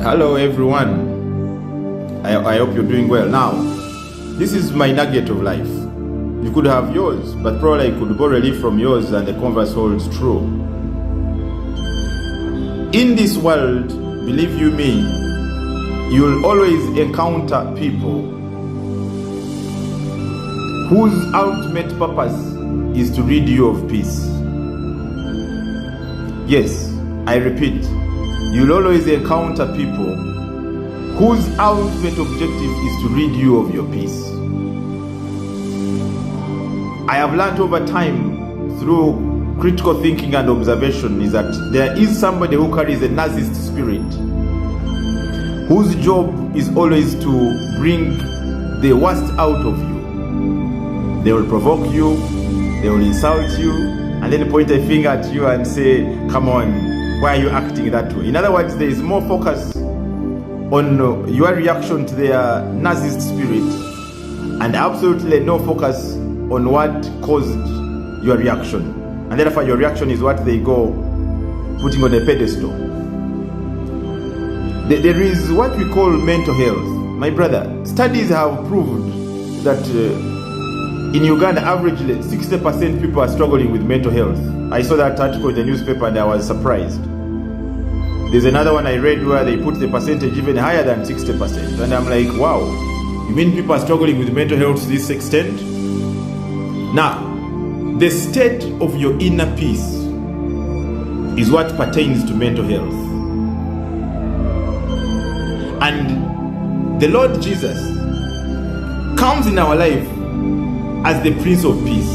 Hello everyone. I hope you're doing well. Now, this is my nugget of life. You could have yours, but probably I could borrow a leaf from yours and the converse holds true. In this world, believe you me, you'll always encounter people whose ultimate purpose is to rid you of peace. Yes, I repeat, you'll always encounter people whose ultimate objective is to rid you of your peace. I have learned over time through critical thinking and observation is that there is somebody who carries a narcissist spirit, whose job is always to bring the worst out of you. They will provoke you, they will insult you, and then point a finger at you and say, come on, why are you acting that way? In other words, there is more focus on your reaction to their narcissist spirit and absolutely no focus on what caused your reaction. And therefore your reaction is what they go putting on a pedestal. There is what we call mental health. My brother, studies have proved that in Uganda, averagely 60% people are struggling with mental health. I saw that article in the newspaper and I was surprised. There's another one I read where they put the percentage even higher than 60%. And I'm like, wow, you mean people are struggling with mental health to this extent? Now, the state of your inner peace is what pertains to mental health. And the Lord Jesus comes in our life as the Prince of Peace.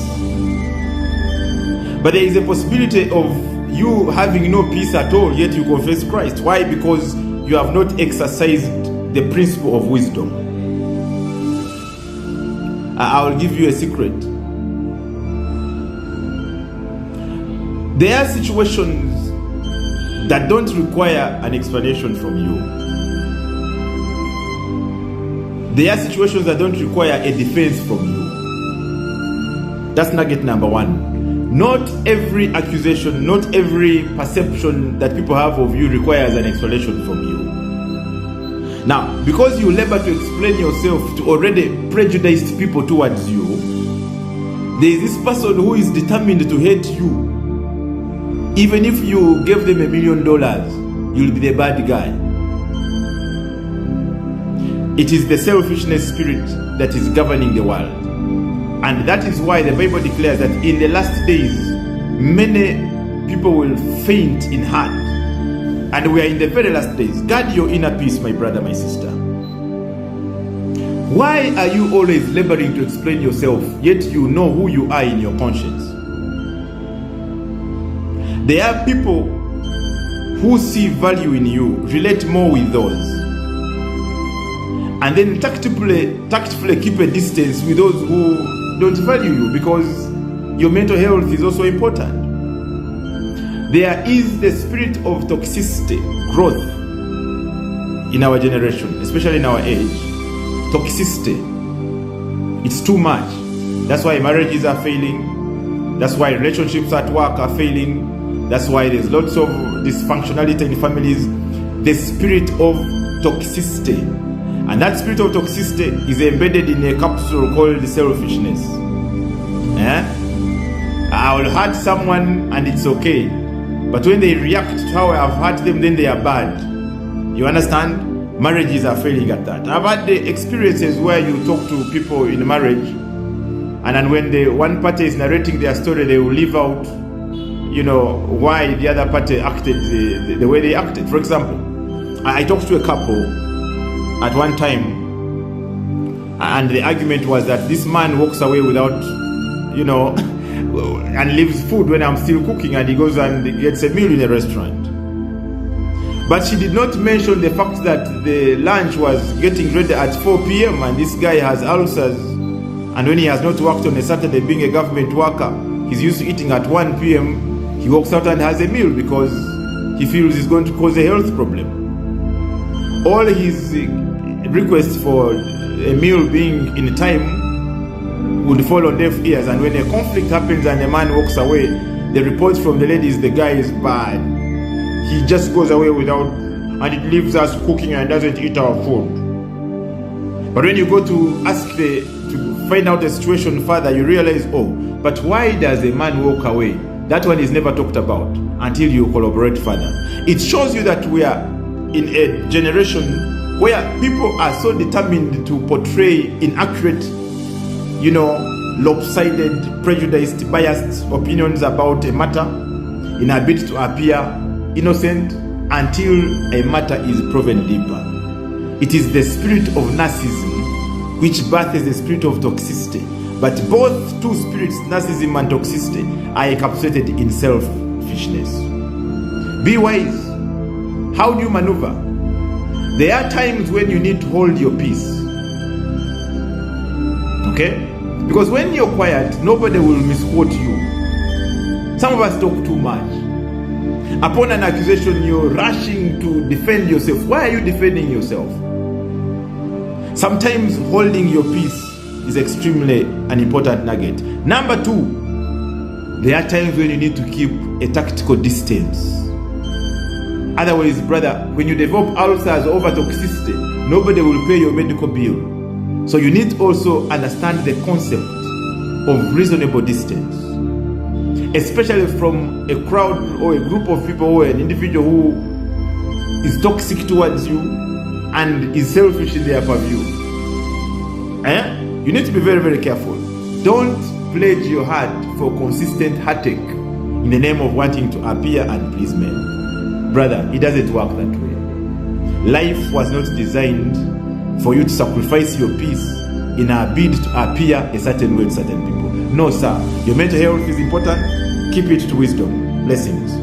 But there is a possibility of you having no peace at all, yet you confess Christ. Why? Because you have not exercised the principle of wisdom. I will give you a secret. There are situations that don't require an explanation from you. There are situations that don't require a defense from you. That's nugget number one. Not every accusation, not every perception that people have of you requires an explanation from you. Now, because you labor to explain yourself to already prejudiced people towards you, there is this person who is determined to hate you. Even if you gave them $1 million, you'll be the bad guy. It is the selfishness spirit that is governing the world. And that is why the Bible declares that in the last days, many people will faint in heart. And we are in the very last days. Guard your inner peace, my brother, my sister. Why are you always laboring to explain yourself, yet you know who you are in your conscience? There are people who see value in you, relate more with those, and then tactfully keep a distance with those who don't value you, because your mental health is also important. There is the spirit of toxicity, growth in our generation, especially in our age. Toxicity. It's too much. That's why marriages are failing. That's why relationships at work are failing. That's why there's lots of dysfunctionality in families. The spirit of toxicity. And that spirit of toxicity is embedded in a capsule called selfishness. I will hurt someone and it's okay. But when they react to how I have hurt them, then they are bad. You understand? Marriages are failing at that. I've had the experiences where you talk to people in marriage, and then when the one party is narrating their story, they will leave out, why the other party acted the way they acted. For example, I talked to a couple at one time, and the argument was that this man walks away without, and leaves food when I'm still cooking, and he goes and gets a meal in a restaurant. But she did not mention the fact that the lunch was getting ready at 4 p.m. and this guy has ulcers, and when he has not worked on a Saturday being a government worker, he's used to eating at 1 p.m. He walks out and has a meal because he feels it's going to cause a health problem. All his request for a meal being in time would fall on deaf ears, and when a conflict happens and a man walks away, the reports from the ladies, the guy is bad. He just goes away without and it leaves us cooking and doesn't eat our food. But when you go to to find out the situation further, you realize, oh, but why does a man walk away? That one is never talked about until you collaborate further. It shows you that we are in a generation where people are so determined to portray inaccurate, lopsided, prejudiced, biased opinions about a matter in a bid to appear innocent until a matter is proven deeper. It is the spirit of narcissism which births the spirit of toxicity. But both two spirits, narcissism and toxicity, are encapsulated in selfishness. Be wise. How do you maneuver? There are times when you need to hold your peace. Okay? Because when you're quiet, nobody will misquote you. Some of us talk too much. Upon an accusation, you're rushing to defend yourself. Why are you defending yourself? Sometimes holding your peace is extremely an important nugget. Number two, there are times when you need to keep a tactical distance. Otherwise, brother, when you develop ulcers over toxicity, nobody will pay your medical bill. So you need to also understand the concept of reasonable distance, especially from a crowd or a group of people or an individual who is toxic towards you and is selfish in their purview. You need to be very, very careful. Don't pledge your heart for consistent heartache in the name of wanting to appear and please men. Brother, it doesn't work that way. Life was not designed for you to sacrifice your peace in a bid to appear a certain way to certain people. No, sir. Your mental health is important. Keep it to wisdom. Blessings.